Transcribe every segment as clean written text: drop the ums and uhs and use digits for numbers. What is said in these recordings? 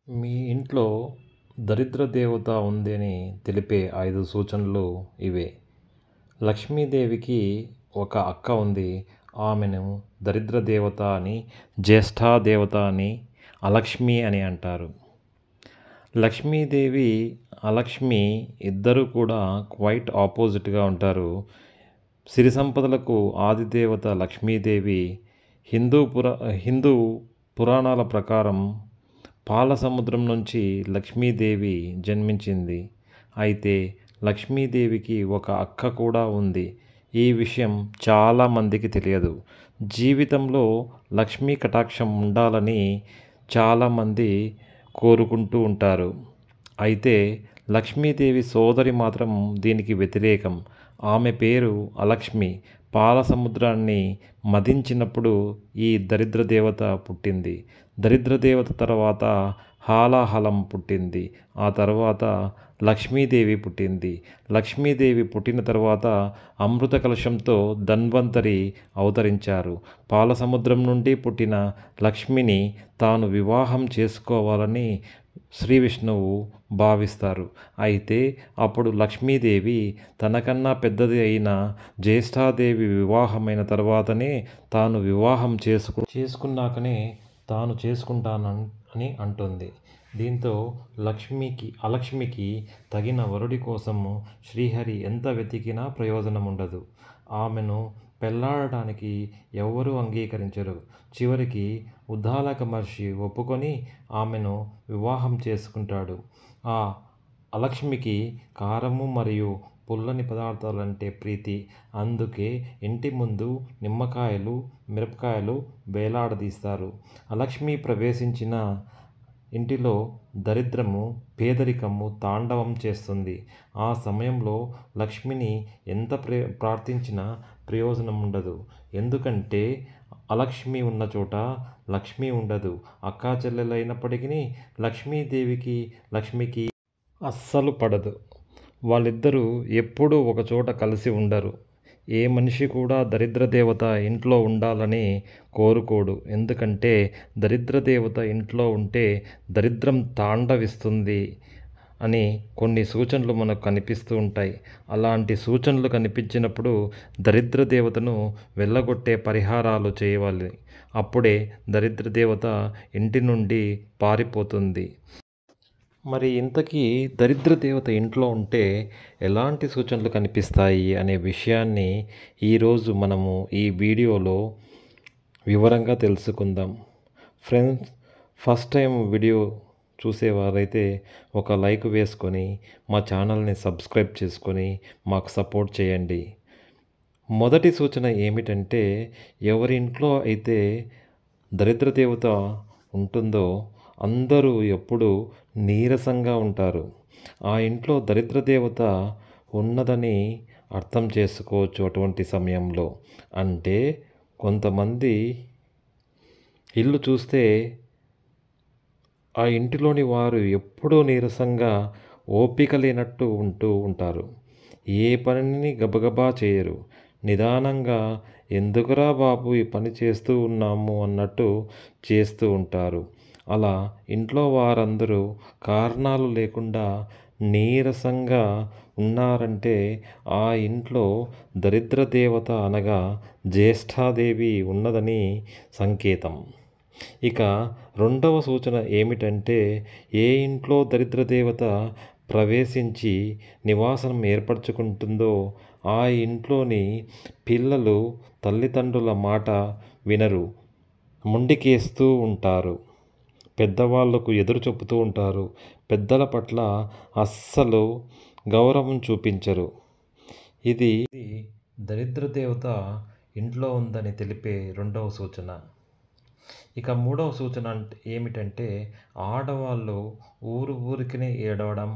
మీ ఇంట్లో దరిద్ర దేవత ఉందని తెలిపే 5 సూచనలు ఇవే. లక్ష్మీదేవికి ఒక అక్క ఉంది. ఆమెను దరిద్ర దేవత అని, జ్యేష్ఠాదేవత అని, అలక్ష్మి అని అంటారు. లక్ష్మీదేవి, అలక్ష్మి ఇద్దరూ కూడా క్వైట్ ఆపోజిట్గా ఉంటారు. సిరి సంపదలకు ఆదిదేవత లక్ష్మీదేవి. హిందూ పురాణాల ప్రకారం పాల సముద్రం నుంచి లక్ష్మీదేవి జన్మించింది. అయితే లక్ష్మీదేవికి ఒక అక్క కూడా ఉంది. ఈ విషయం చాలామందికి తెలియదు. జీవితంలో లక్ష్మీ కటాక్షం ఉండాలని చాలామంది కోరుకుంటూ ఉంటారు. అయితే లక్ష్మీదేవి సోదరి మాత్రం దీనికి వ్యతిరేకం. ఆమె పేరు అలక్ష్మి. పాల సముద్రాన్ని మదించినప్పుడు ఈ దరిద్ర దేవత పుట్టింది. దరిద్ర దేవత తర్వాత హాలాహలం పుట్టింది. ఆ తర్వాత లక్ష్మీదేవి పుట్టింది. లక్ష్మీదేవి పుట్టిన తర్వాత అమృత కలశంతో ధన్వంతరి అవతరించారు. పాల సముద్రం నుండి పుట్టిన లక్ష్మిని తాను వివాహం చేసుకోవాలని శ్రీ విష్ణువు భావిస్తారు. అయితే అప్పుడు లక్ష్మీదేవి తనకన్నా పెద్దది అయిన జ్యేష్ఠాదేవి వివాహమైన తర్వాతనే తాను వివాహం చేసుకున్నాకనే తాను చేసుకుంటానని అంటుంది. దీంతో అలక్ష్మికి తగిన వరుడి కోసము శ్రీహరి ఎంత వెతికినా ప్రయోజనం ఉండదు. ఆమెను పెళ్లాడటానికి ఎవ్వరూ అంగీకరించరు. చివరికి ఉద్దాలక మహర్షి ఒప్పుకొని ఆమెను వివాహం చేసుకుంటాడు. ఆ అలక్ష్మికి కారము మరియు పుల్లని పదార్థాలంటే ప్రీతి. అందుకే ఇంటి ముందు నిమ్మకాయలు, మిరపకాయలు వేలాడదీస్తారు. అలక్ష్మి ప్రవేశించిన ఇంటిలో దరిద్రము, పేదరికము తాండవం చేస్తుంది. ఆ సమయంలో లక్ష్మిని ఎంత ప్రార్థించినా ప్రయోజనం ఉండదు. ఎందుకంటే అలక్ష్మి ఉన్న చోట లక్ష్మి ఉండదు. అక్కా చెల్లెలైనప్పటికీ లక్ష్మికి అస్సలు పడదు. వాళ్ళిద్దరూ ఎప్పుడూ ఒకచోట కలిసి ఉండరు. ఏ మనిషి కూడా దరిద్ర దేవత ఇంట్లో ఉండాలని కోరుకోడు. ఎందుకంటే దరిద్ర దేవత ఇంట్లో ఉంటే దరిద్రం తాండవిస్తుంది అని కొన్ని సూచనలు మనకు కనిపిస్తూ ఉంటాయి. అలాంటి సూచనలు కనిపించినప్పుడు దరిద్ర దేవతను వెళ్ళగొట్టే పరిహారాలు చేయవాలి. అప్పుడే దరిద్ర దేవత ఇంటి నుండి పారిపోతుంది. మరి ఇంతకీ దరిద్ర దేవత ఇంట్లో ఉంటే ఎలాంటి సూచనలు కనిపిస్తాయి అనే విషయాన్ని ఈరోజు మనము ఈ వీడియోలో వివరంగా తెలుసుకుందాం. ఫ్రెండ్స్, ఫస్ట్ టైం వీడియో చూసేవారైతే ఒక లైక్ వేసుకొని మా ఛానల్ని సబ్స్క్రైబ్ చేసుకొని మాకు సపోర్ట్ చేయండి. మొదటి సూచన ఏమిటంటే, ఎవరి ఇంట్లో అయితే దరిద్ర దేవత ఉంటుందో అందరూ ఎప్పుడూ నీరసంగా ఉంటారు. ఆ ఇంట్లో దరిద్ర దేవత ఉన్నదని అర్థం చేసుకోవచ్చు. అటువంటి సమయంలో అంటే కొంతమంది ఇల్లు చూస్తే ఆ ఇంటిలోని వారు ఎప్పుడూ నీరసంగా, ఓపిక లేనట్టు ఉంటూ ఉంటారు. ఏ పనిని గబగబా చేయరు. నిదానంగా ఎందుకురా బాబు ఈ పని చేస్తూ ఉన్నాము అన్నట్టు చేస్తూ ఉంటారు. అలా ఇంట్లో వారందరూ కారణాలు లేకుండా నీరసంగా ఉన్నారంటే ఆ ఇంట్లో దరిద్ర దేవత అనగా జ్యేష్ఠాదేవి ఉన్నదని సంకేతం. ఇక రెండవ సూచన ఏమిటంటే, ఏ ఇంట్లో దరిద్ర దేవత ప్రవేశించి నివాసం ఏర్పరచుకుంటుందో ఆ ఇంట్లోని పిల్లలు తల్లిదండ్రుల మాట వినరు, మొండికేస్తూ ఉంటారు, పెద్దవాళ్లకు ఎదురు చెబుతూ ఉంటారు, పెద్దల పట్ల అస్సలు గౌరవం చూపించరు. ఇది దరిద్ర దేవత ఇంట్లో ఉందని తెలిపే రెండవ సూచన. ఇక మూడవ సూచన ఏమిటంటే, ఆడవాళ్ళు ఊరికినే ఏడవడం.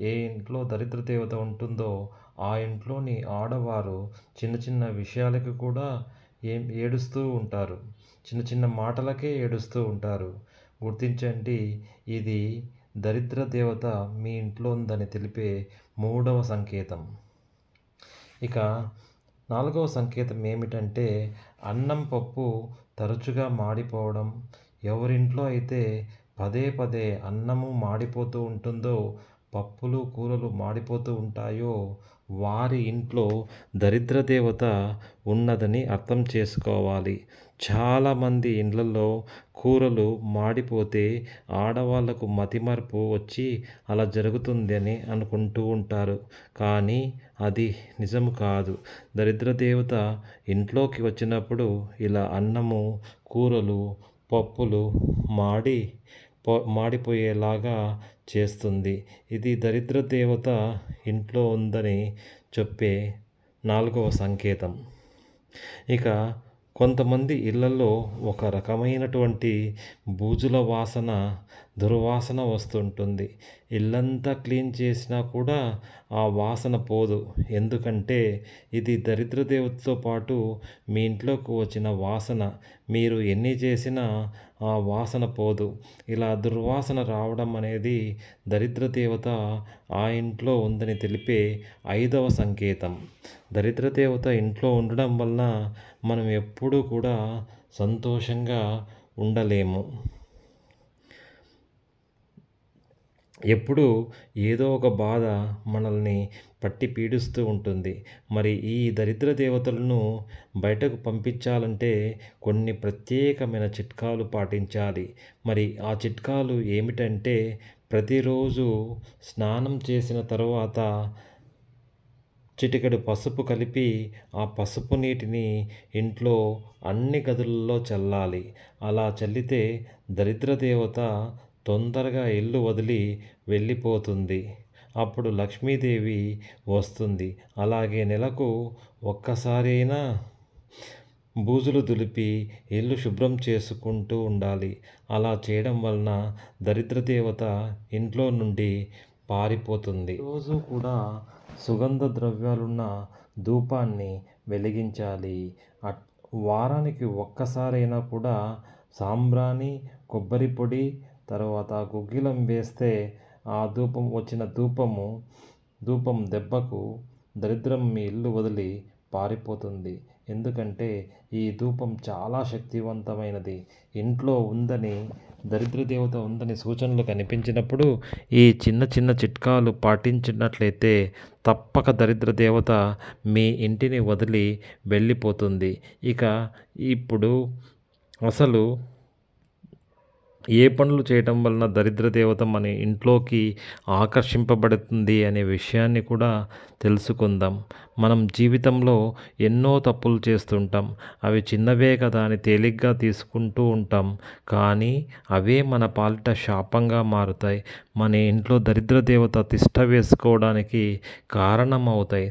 ఏ ఇంట్లో దరిద్ర దేవత ఉంటుందో ఆ ఇంట్లోని ఆడవారు చిన్న చిన్న విషయాలకు కూడా ఏడుస్తూ ఉంటారు. చిన్న చిన్న మాటలకే ఏడుస్తూ ఉంటారు. గుర్తించండి, ఇది దరిద్ర దేవత మీ ఇంట్లో ఉందని తెలిపే మూడవ సంకేతం. ఇక నాలుగవ సంకేతం ఏమిటంటే, అన్నం పప్పు తరచుగా మాడిపోవడం. ఎవరింట్లో అయితే పదే పదే అన్నము మాడిపోతూ ఉంటుందో, పప్పులు కూరలు మాడిపోతూ ఉంటాయో, వారి ఇంట్లో దరిద్ర దేవత ఉన్నదని అర్థం చేసుకోవాలి. చాలామంది ఇండ్లలో కూరలు మాడిపోతే ఆడవాళ్ళకు మతిమరుపు వచ్చి అలా జరుగుతుందని అనుకుంటూ ఉంటారు. కానీ అది నిజం కాదు. దరిద్ర దేవత ఇంట్లోకి వచ్చినప్పుడు ఇలా అన్నము, కూరలు, పప్పులు మాడిపోయేలాగా చేస్తుంది. ఇది దరిద్ర దేవత ఇంట్లో ఉందని చెప్పే 4వ సంకేతం. ఇక కొంతమంది ఇళ్లలో ఒక రకమైనటువంటి బూజుల వాసన, దుర్వాసన వస్తుంటుంది. ఇల్లంతా క్లీన్ చేసినా కూడా ఆ వాసన పోదు. ఎందుకంటే ఇది దరిద్ర దేవతతో పాటు మీ ఇంట్లోకి వచ్చిన వాసన. మీరు ఎన్ని చేసినా ఆ వాసన పోదు. ఇలా దుర్వాసన రావడం అనేది దరిద్ర దేవత ఆ ఇంట్లో ఉందని తెలిపే 5వ సంకేతం. దరిద్ర దేవత ఇంట్లో ఉండడం వలన మనం ఎప్పుడూ కూడా సంతోషంగా ఉండలేము. ఎప్పుడూ ఏదో ఒక బాధ మనల్ని పట్టి పీడిస్తూ ఉంటుంది. మరి ఈ దరిద్ర దేవతలను బయటకు పంపించాలంటే కొన్ని ప్రత్యేకమైన చిట్కాలు పాటించాలి. మరి ఆ చిట్కాలు ఏమిటంటే, ప్రతిరోజు స్నానం చేసిన తర్వాత చిటికెడు పసుపు కలిపి ఆ పసుపు నీటిని ఇంట్లో అన్ని గదులలో చల్లాలి. అలా చల్లితే దరిద్ర దేవత తొందరగా ఇల్లు వదిలి వెళ్ళిపోతుంది. అప్పుడు లక్ష్మీదేవి వస్తుంది. అలాగే నెలకు ఒక్కసారైనా బూజులు దులిపి ఇల్లు శుభ్రం చేసుకుంటూ ఉండాలి. అలా చేయడం వలన దరిద్ర దేవత ఇంట్లో నుండి పారిపోతుంది. రోజు కూడా సుగంధ ద్రవ్యాలున్న ధూపాన్ని వెలిగించాలి. వారానికి ఒక్కసారైనా కూడా సాంబ్రాణి, కొబ్బరి పొడి, తర్వాత గుగ్గిలం వేస్తే ఆ వచ్చిన ధూపం దెబ్బకు దరిద్రం మీ ఇల్లు వదిలి పారిపోతుంది. ఎందుకంటే ఈ ధూపం చాలా శక్తివంతమైనది. ఇంట్లో ఉందని, దరిద్ర దేవత ఉందని సూచనలు కనిపించినప్పుడు ఈ చిన్న చిన్న చిట్కాలు పాటించినట్లయితే తప్పక దరిద్ర దేవత మీ ఇంటిని వదిలి వెళ్ళిపోతుంది. ఇక ఇప్పుడు అసలు ఏ పనులు చేయటం వలన దరిద్ర దేవత మన ఇంట్లోకి ఆకర్షింపబడుతుంది అనే విషయాన్ని కూడా తెలుసుకుందాం. మనం జీవితంలో ఎన్నో తప్పులు చేస్తుంటాం. అవి చిన్నవే కదా అని తేలిగ్గా తీసుకుంటూ ఉంటాం. కానీ అవే మన పాలిట శాపంగా మారుతాయి. మన ఇంట్లో దరిద్ర దేవత తిష్ట వేసుకోవడానికి కారణమవుతాయి.